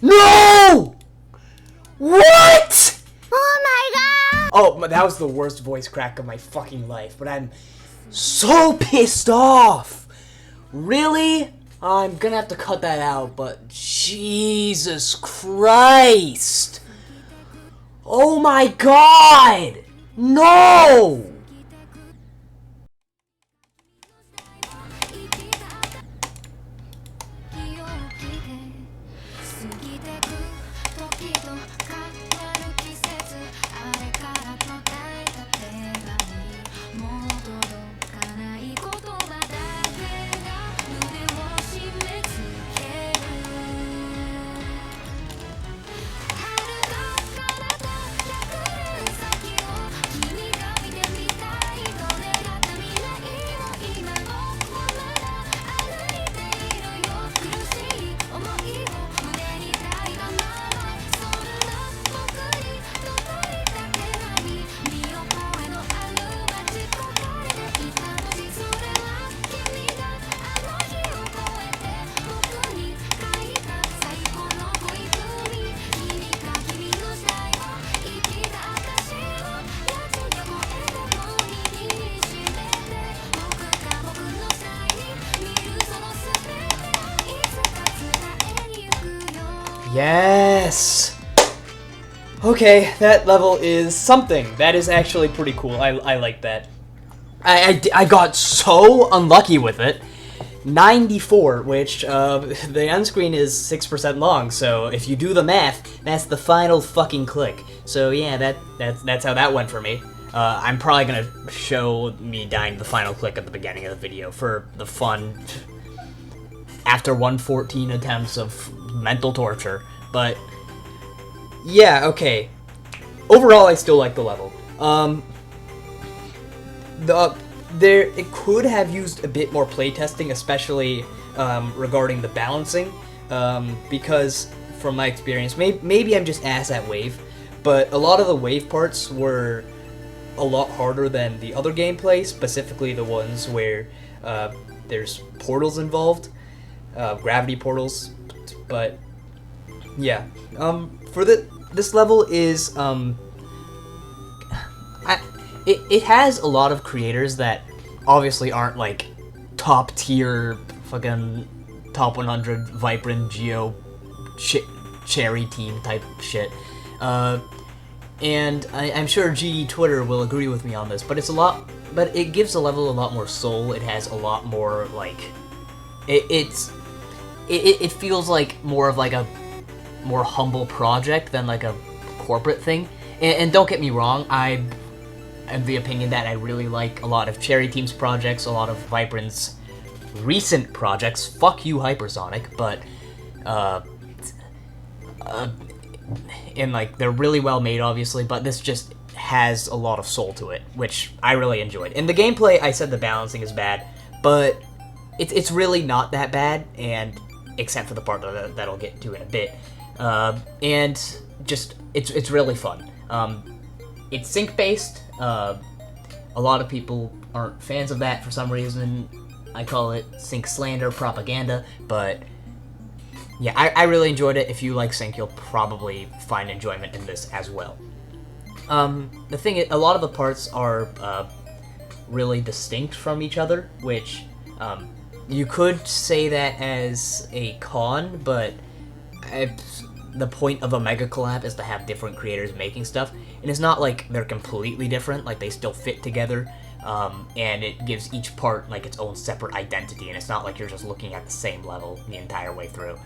No! What? Oh my god! Oh, that was the worst voice crack of my fucking life, but I'm so pissed off. Really? I'm gonna have to cut that out, but Jesus Christ! Oh my god! No! Yes! Okay, that level is something. That is actually pretty cool. I like that. I got so unlucky with it. 94, which the end screen is 6% long, so if you do the math, that's the final fucking click. So yeah, that's how that went for me. I'm probably gonna show me dying the final click at the beginning of the video for the fun after 114 attempts of mental torture, but yeah, okay. Overall, I still like the level. It could have used a bit more playtesting, especially regarding the balancing, because from my experience, maybe I'm just ass at wave, but a lot of the wave parts were a lot harder than the other gameplay, specifically the ones where there's portals involved, gravity portals, but yeah, for this level is, it has a lot of creators that obviously aren't like top tier fucking top 100 Vibrant Geo cherry team type shit, and I'm sure GD Twitter will agree with me on this, but but it gives the level a lot more soul. It has a lot more like, it feels like more of like a more humble project than like a corporate thing. And don't get me wrong, I am the opinion that I really like a lot of Cherry Team's projects, a lot of Vibrant's recent projects. Fuck you, Hypersonic, but and like they're really well made, obviously, but this just has a lot of soul to it, which I really enjoyed. And the gameplay, I said the balancing is bad, but it's really not that bad, and except for the part that I'll get to in a bit. And just it's really fun. It's sync based. A lot of people aren't fans of that for some reason. I call it sync slander propaganda, but yeah, I really enjoyed it. If you like sync, you'll probably find enjoyment in this as well. The thing is, a lot of the parts are really distinct from each other, which you could say that as a con, but the point of a mega collab is to have different creators making stuff, and it's not like they're completely different, like they still fit together, and it gives each part like its own separate identity, and it's not like you're just looking at the same level the entire way through.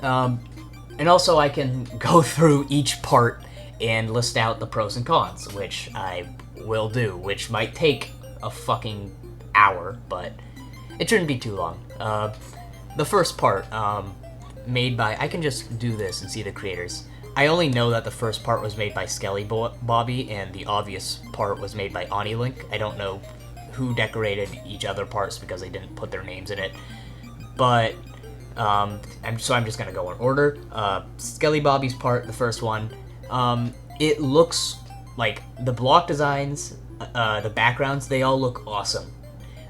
And also I can go through each part and list out the pros and cons, which I will do, which might take a fucking hour, but it shouldn't be too long. The first part, made by, I can just do this and see the creators. I only know that the first part was made by Skelly Bobby, and the obvious part was made by OniLink. I don't know who decorated each other parts because they didn't put their names in it, but I'm just gonna go in order. Skelly Bobby's part, the first one, it looks like the block designs, the backgrounds, they all look awesome.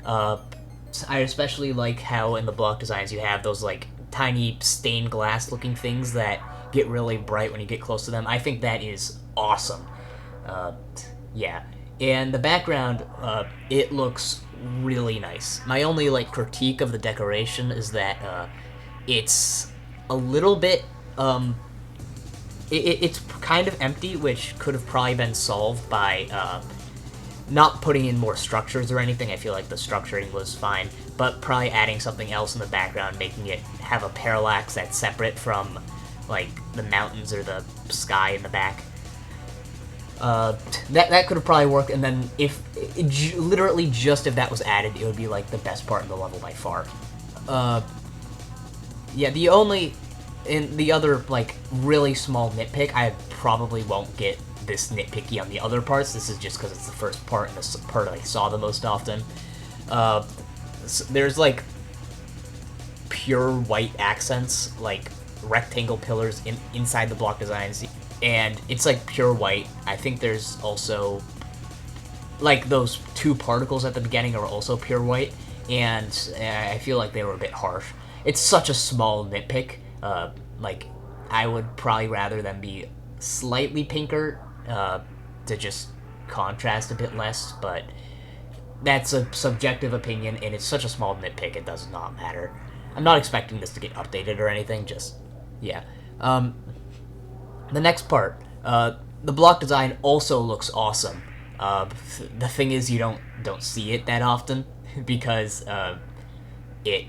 I especially like how in the block designs you have those like tiny stained glass looking things that get really bright when you get close to them. I think that is awesome. Yeah. And the background, it looks really nice. My only, like, critique of the decoration is that, it's a little bit, it's kind of empty, which could have probably been solved by, not putting in more structures or anything. I feel like the structuring was fine, but probably adding something else in the background, making it have a parallax that's separate from, like, the mountains or the sky in the back. That could have probably worked, and then if, literally just if that was added, it would be, like, the best part of the level by far. Yeah, the other, like, really small nitpick, I probably won't get this nitpicky on the other parts. This is just because it's the first part and the part I saw the most often. There's, like, pure white accents, like, rectangle pillars inside the block designs, and it's, like, pure white. I think there's also, like, those two particles at the beginning are also pure white, and I feel like they were a bit harsh. It's such a small nitpick. Like, I would probably rather them be slightly pinker, to just contrast a bit less, but that's a subjective opinion, and it's such a small nitpick, it does not matter. I'm not expecting this to get updated or anything, just, yeah. The next part, the block design also looks awesome. The thing is, you don't see it that often, because, it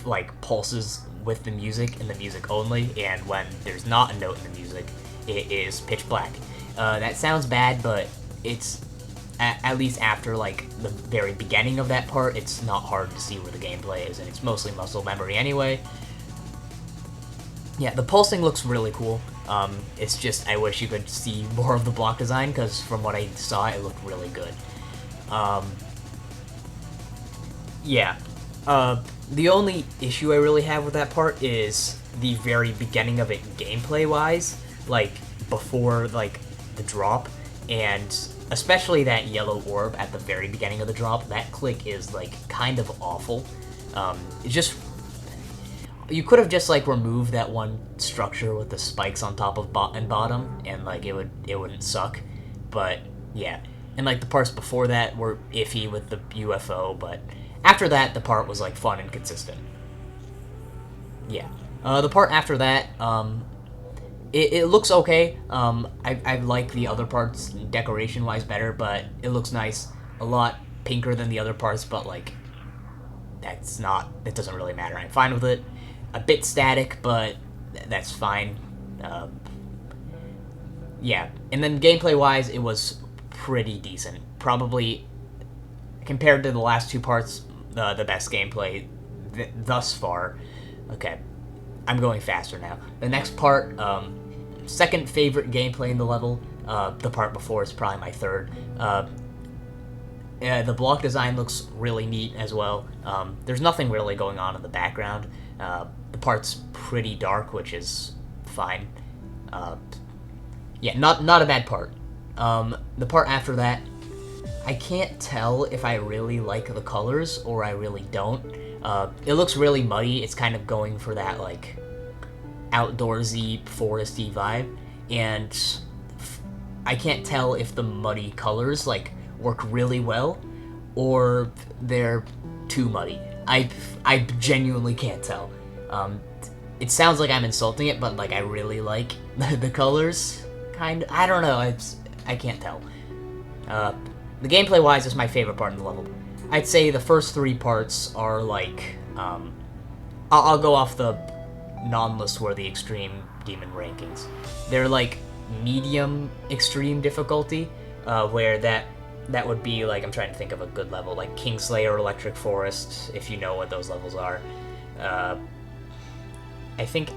like, pulses with the music and the music only, and when there's not a note in the music, it is pitch black. That sounds bad, but it's, at least after, like, the very beginning of that part, it's not hard to see where the gameplay is, and it's mostly muscle memory anyway. Yeah, the pulsing looks really cool. It's just, I wish you could see more of the block design, because from what I saw, it looked really good. Yeah. The only issue I really have with that part is the very beginning of it gameplay-wise, like, before, like, the drop, and especially that yellow orb at the very beginning of the drop. That click is, like, kind of awful. It's just, you could have just, like, removed that one structure with the spikes on top of and bottom, and, like, it wouldn't suck. But yeah, and, like, the parts before that were iffy with the UFO, but after that, the part was, like, fun and consistent. Yeah. The part after that, it looks okay. I like the other parts decoration-wise better, but it looks nice. A lot pinker than the other parts, but, like, it doesn't really matter. I'm fine with it. A bit static, but that's fine. Yeah. And then gameplay-wise, it was pretty decent. Probably, compared to the last two parts, the best gameplay thus far. Okay. I'm going faster now. The next part, second favorite gameplay in the level. The part before is probably my third. The block design looks really neat as well. There's nothing really going on in the background. The part's pretty dark, which is fine. Yeah, not a bad part. The part after that, I can't tell if I really like the colors or I really don't. It looks really muddy. It's kind of going for that, like, outdoorsy, foresty vibe, and I can't tell if the muddy colors, like, work really well or they're too muddy. I genuinely can't tell. It sounds like I'm insulting it, but, like, I really like the colors, kind of. I don't know. I can't tell. The gameplay-wise is my favorite part of the level. I'd say the first three parts are, like, I'll go off the non-list-worthy extreme demon rankings. They're, like, medium extreme difficulty, where that would be, like, I'm trying to think of a good level, like Kingslayer or Electric Forest, if you know what those levels are. I think,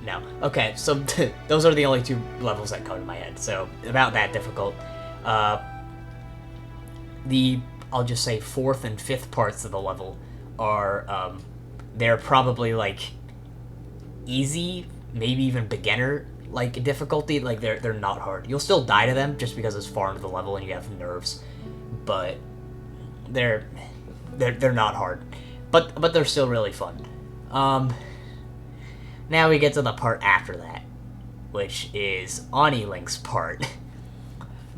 no. Okay, so those are the only two levels that come to my head, so about that difficult. I'll just say fourth and fifth parts of the level are, they're probably, like, easy, maybe even beginner, like, difficulty. Like, they're not hard. You'll still die to them just because it's far into the level and you have nerves, but they're not hard. But they're still really fun. Now we get to the part after that, which is OniLink's part.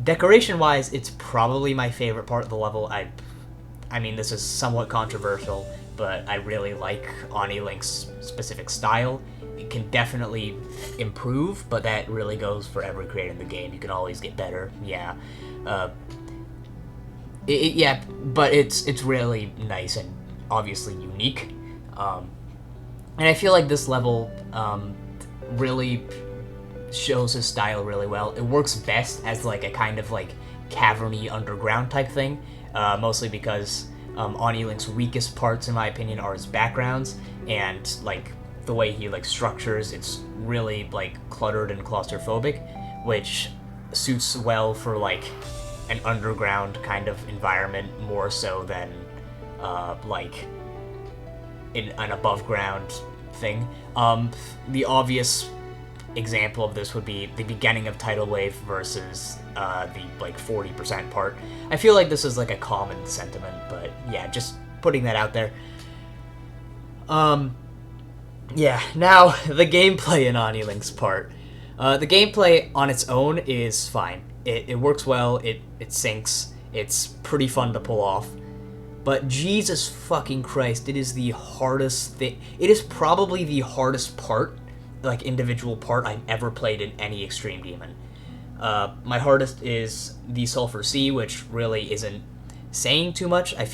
Decoration-wise, it's probably my favorite part of the level. I mean, this is somewhat controversial, but I really like OniLink's specific style. It can definitely improve, but that really goes for every creator in the game. You can always get better, yeah. Yeah, but it's really nice and obviously unique. And I feel like this level really shows his style really well. It works best as like a kind of like caverny underground type thing, mostly because OniLink's weakest parts, in my opinion, are his backgrounds, and like the way he like structures, it's really like cluttered and claustrophobic, which suits well for like an underground kind of environment more so than like in an above ground thing. The obvious example of this would be the beginning of Tidal Wave versus the like 40% part. I feel like this is like a common sentiment, but yeah, just putting that out there. Yeah, now the gameplay in OniLink's part. The gameplay on its own is fine. It works well, it syncs, it's pretty fun to pull off. But Jesus fucking Christ, it is the hardest thing. It is probably the hardest part, like individual part I've ever played in any Extreme Demon. My hardest is the Sulfur Sea, which really isn't saying too much. I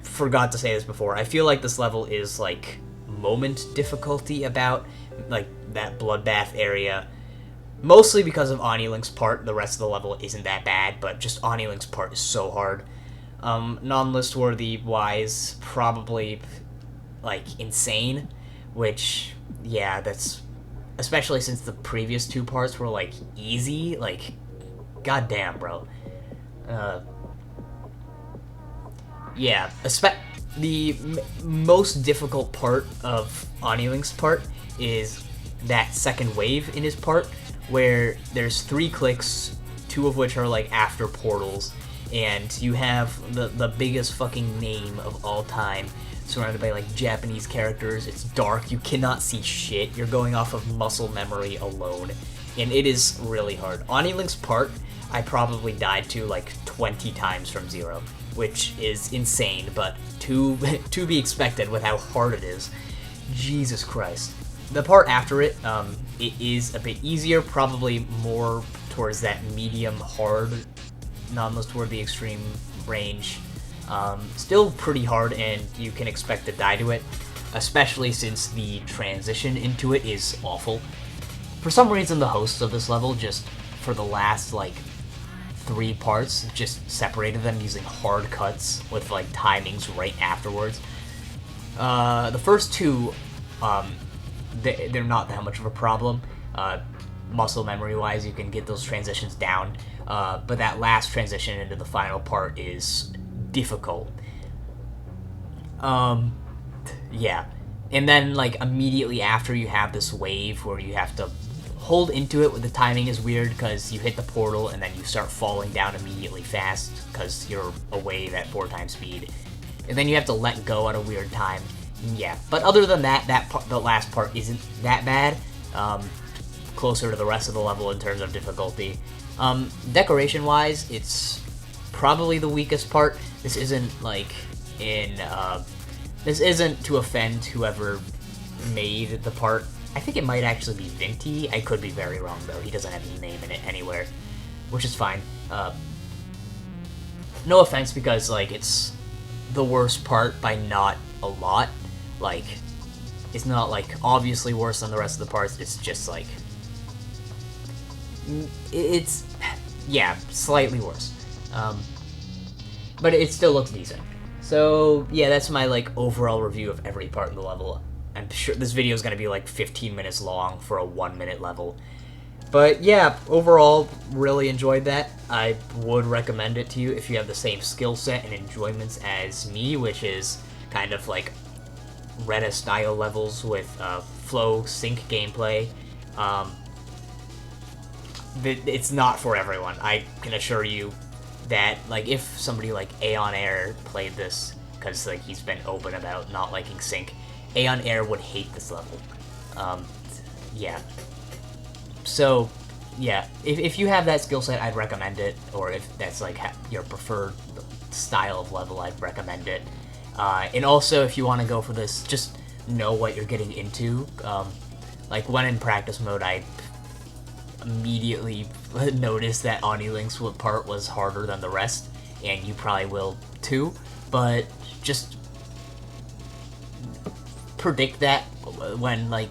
forgot to say this before, I feel like this level is like moment difficulty about, like that Bloodbath area. Mostly because of OniLink's part, the rest of the level isn't that bad, but just OniLink's part is so hard. Non-list worthy wise, probably like insane, which, yeah, that's, especially since the previous two parts were like easy, like, goddamn, bro. Yeah, the most difficult part of OniLink's part is that second wave in his part, where there's 3 clicks, 2 of which are like after portals, and you have the biggest fucking name of all time, surrounded by like Japanese characters. It's dark, you cannot see shit, you're going off of muscle memory alone, and it is really hard. OniLink's part, I probably died to like 20 times from 0, which is insane, but to be expected with how hard it is. Jesus Christ. The part after it, it is a bit easier, probably more towards that medium hard, non-list toward the extreme range. Still pretty hard, and you can expect to die to it, especially since the transition into it is awful. For some reason, the hosts of this level, just for the last like 3 parts, just separated them using hard cuts with like timings right afterwards. The first 2, they're not that much of a problem. Muscle memory wise, you can get those transitions down, but that last transition into the final part is difficult. Yeah, and then like immediately after, you have this wave where you have to hold into it. The timing is weird because you hit the portal and then you start falling down immediately fast because you're a wave at 4 times speed, and then you have to let go at a weird time. Yeah, but other than that, the last part isn't that bad. Closer to the rest of the level in terms of difficulty. Decoration-wise, it's probably the weakest part. This isn't like this isn't to offend whoever made the part. I think it might actually be Vinti. I could be very wrong though. He doesn't have his name in it anywhere, which is fine. No offense, because like it's the worst part by not a lot. Like, it's not like obviously worse than the rest of the parts. It's just like it's, yeah, slightly worse. But it still looks decent. So yeah, that's my like overall review of every part of the level. I'm sure this video is going to be like 15 minutes long for a 1-minute level. But yeah, overall, really enjoyed that. I would recommend it to you if you have the same skill set and enjoyments as me, which is kind of like Reta style levels with flow sync gameplay. It's not for everyone. I can assure you that, like, if somebody like Aeon Air played this, because like he's been open about not liking sync, Aeon Air would hate this level. Yeah. So, yeah, if you have that skill set, I'd recommend it, or if that's like your preferred style of level, I'd recommend it. And also, if you want to go for this, just know what you're getting into. Like, when in practice mode, I immediately noticed that OniLink's part was harder than the rest, and you probably will too, but just predict that when, like,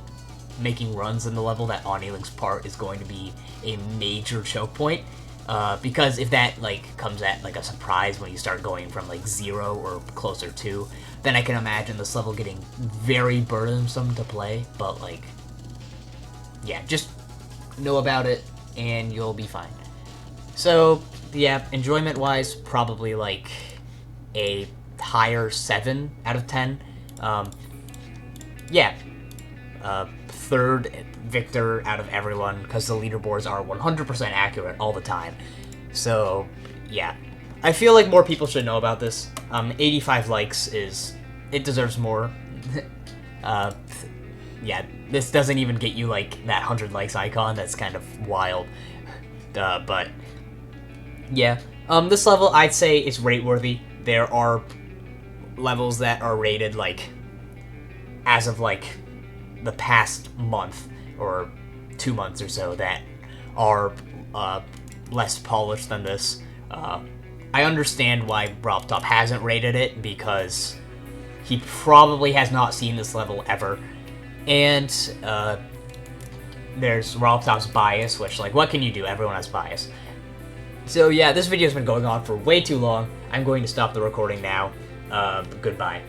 making runs in the level, that OniLink's part is going to be a major choke point, because if that, like, comes at, like, a surprise when you start going from, like, 0 or closer to, then I can imagine this level getting very burdensome to play, but, like, yeah, just know about it, and you'll be fine. So, yeah, enjoyment-wise, probably, like, a higher 7 out of 10. Yeah, third victor out of everyone, because the leaderboards are 100% accurate all the time. So, yeah. I feel like more people should know about this. 85 likes it deserves more. Yeah, this doesn't even get you, like, that 100 likes icon. That's kind of wild. But, yeah. This level, I'd say, is rate-worthy. There are levels that are rated, like, as of, like, the past month, or 2 months or so, that are less polished than this. I understand why RobTop hasn't rated it, because he probably has not seen this level ever. And there's RobTop's bias, which, like, what can you do? Everyone has bias. So yeah, this video's been going on for way too long. I'm going to stop the recording now. Goodbye.